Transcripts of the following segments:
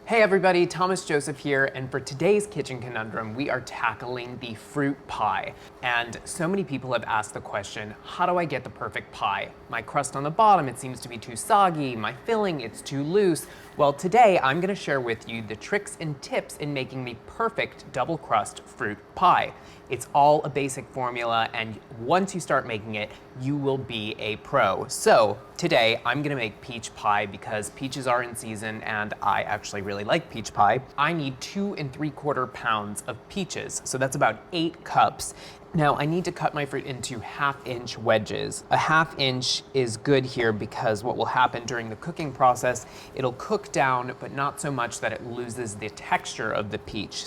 Hey everybody, Thomas Joseph here, and for today's kitchen conundrum, we are tackling the fruit pie. And so many people have asked the question, how do I get the perfect pie? My crust on the bottom, it seems to be too soggy, my filling, it's too loose. Well, today I'm gonna share with you the tricks and tips in making the perfect double crust fruit pie. It's all a basic formula, and once you start making it, you will be a pro. So today I'm gonna make peach pie because peaches are in season and I actually really like peach pie. I need 2 3/4 pounds of peaches, so that's about 8 cups. Now I need to cut my fruit into 1/2-inch wedges. A 1/2 inch is good here because what will happen during the cooking process, it'll cook down, but not so much that it loses the texture of the peach.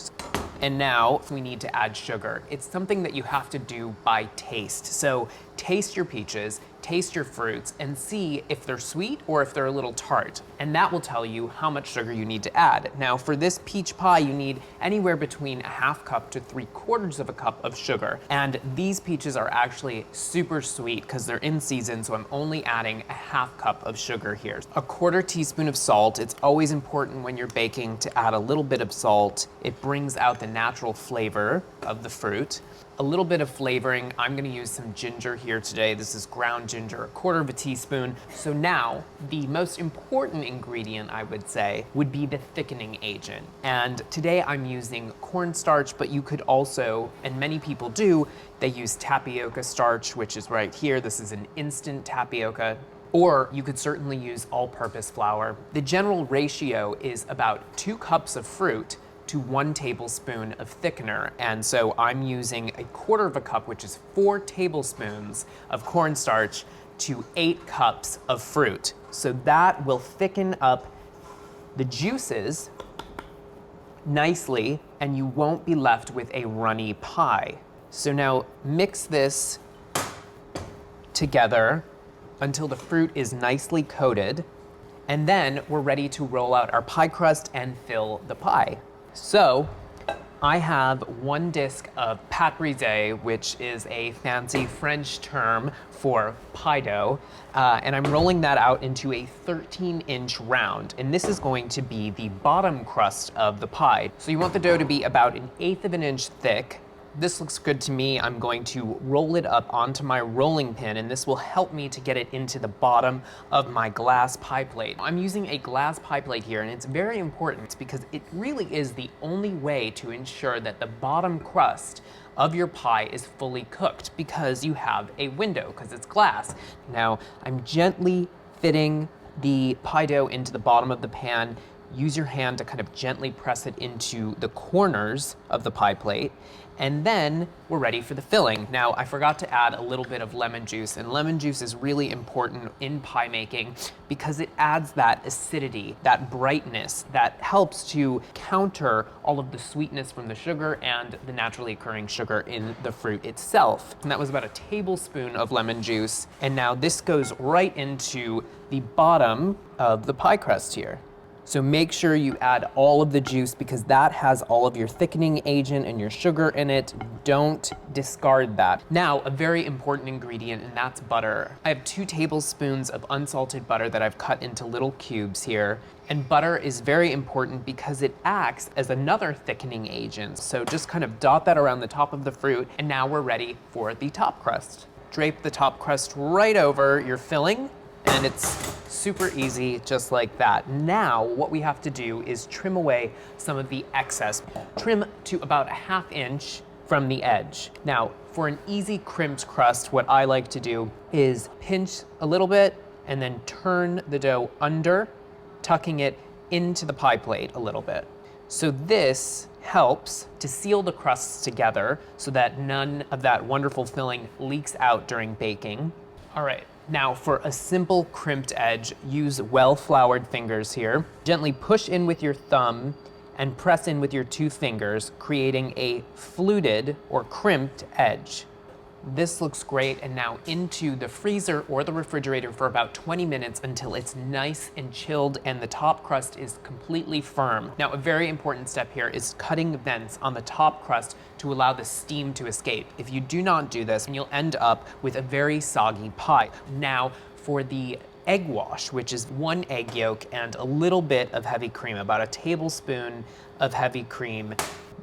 And now we need to add sugar. It's something that you have to do by taste. So taste your peaches, taste your fruits, and see if they're sweet or if they're a little tart. And that will tell you how much sugar you need to add. Now for this peach pie, you need anywhere between a 1/2 cup to 3/4 of a cup of sugar. And these peaches are actually super sweet because they're in season, so I'm only adding a 1/2 cup of sugar here. A 1/4 teaspoon of salt. It's always important when you're baking to add a little bit of salt. It brings out the natural flavor of the fruit. A little bit of flavoring. I'm gonna use some ginger here today. This is ground ginger, a 1/4 teaspoon. So now, the most important ingredient, I would say, would be the thickening agent. And today I'm using cornstarch, but you could also, and many people do, they use tapioca starch, which is right here. This is an instant tapioca. Or you could certainly use all-purpose flour. The general ratio is about 2 cups of fruit to 1 tablespoon of thickener. And so I'm using a 1/4 cup, which is 4 tablespoons of cornstarch to 8 cups of fruit. So that will thicken up the juices nicely and you won't be left with a runny pie. So now mix this together until the fruit is nicely coated. And then we're ready to roll out our pie crust and fill the pie. So I have 1 disc of pâte brisée, which is a fancy French term for pie dough, and I'm rolling that out into a 13-inch round, and this is going to be the bottom crust of the pie. So you want the dough to be about 1/8 of an inch thick. This looks good to me. I'm going to roll it up onto my rolling pin, and this will help me to get it into the bottom of my glass pie plate. I'm using a glass pie plate here, and it's very important because it really is the only way to ensure that the bottom crust of your pie is fully cooked because you have a window, because it's glass. Now, I'm gently fitting the pie dough into the bottom of the pan. Use your hand to kind of gently press it into the corners of the pie plate. And then we're ready for the filling. Now, I forgot to add a little bit of lemon juice, and lemon juice is really important in pie making because it adds that acidity, that brightness that helps to counter all of the sweetness from the sugar and the naturally occurring sugar in the fruit itself. And that was about a tablespoon of lemon juice. And now this goes right into the bottom of the pie crust here. So make sure you add all of the juice because that has all of your thickening agent and your sugar in it. Don't discard that. Now, a very important ingredient, and that's butter. I have 2 tablespoons of unsalted butter that I've cut into little cubes here. And butter is very important because it acts as another thickening agent. So just kind of dot that around the top of the fruit, and now we're ready for the top crust. Drape the top crust right over your filling, and it's super easy, just like that. Now, what we have to do is trim away some of the excess. Trim to about a 1/2 inch from the edge. Now, for an easy crimped crust, what I like to do is pinch a little bit and then turn the dough under, tucking it into the pie plate a little bit. So this helps to seal the crusts together so that none of that wonderful filling leaks out during baking. All right. Now for a simple crimped edge, use well-floured fingers here. Gently push in with your thumb and press in with your 2 fingers, creating a fluted or crimped edge. This looks great, and now into the freezer or the refrigerator for about 20 minutes until it's nice and chilled and the top crust is completely firm. Now, a very important step here is cutting vents on the top crust to allow the steam to escape. If you do not do this, you'll end up with a very soggy pie. Now, for the egg wash, which is 1 egg yolk and a little bit of heavy cream, about a tablespoon of heavy cream.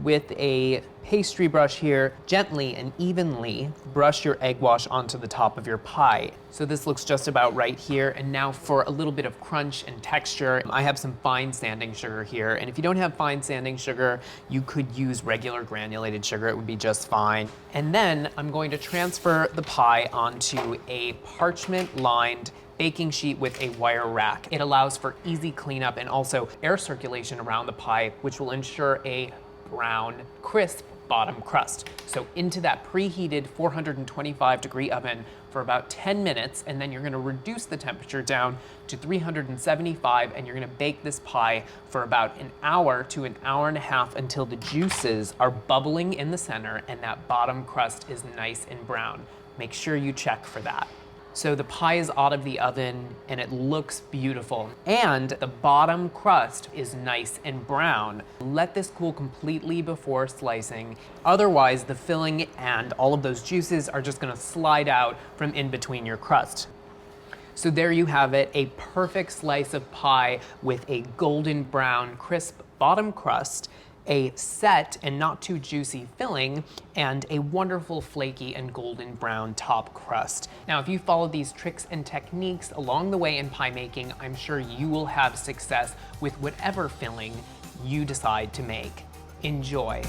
With a pastry brush here, gently and evenly brush your egg wash onto the top of your pie. So this looks just about right here. And now for a little bit of crunch and texture, I have some fine sanding sugar here. And if you don't have fine sanding sugar, you could use regular granulated sugar. It would be just fine. And then I'm going to transfer the pie onto a parchment-lined baking sheet with a wire rack. It allows for easy cleanup and also air circulation around the pie, which will ensure a brown, crisp bottom crust. So into that preheated 425-degree oven for about 10 minutes, and then you're gonna reduce the temperature down to 375, and you're gonna bake this pie for about an hour to an hour and a half until the juices are bubbling in the center and that bottom crust is nice and brown. Make sure you check for that. So the pie is out of the oven and it looks beautiful. And the bottom crust is nice and brown. Let this cool completely before slicing. Otherwise, the filling and all of those juices are just gonna slide out from in between your crust. So there you have it, a perfect slice of pie with a golden brown, crisp bottom crust, a set and not too juicy filling, and a wonderful flaky and golden brown top crust. Now, if you follow these tricks and techniques along the way in pie making, I'm sure you will have success with whatever filling you decide to make. Enjoy.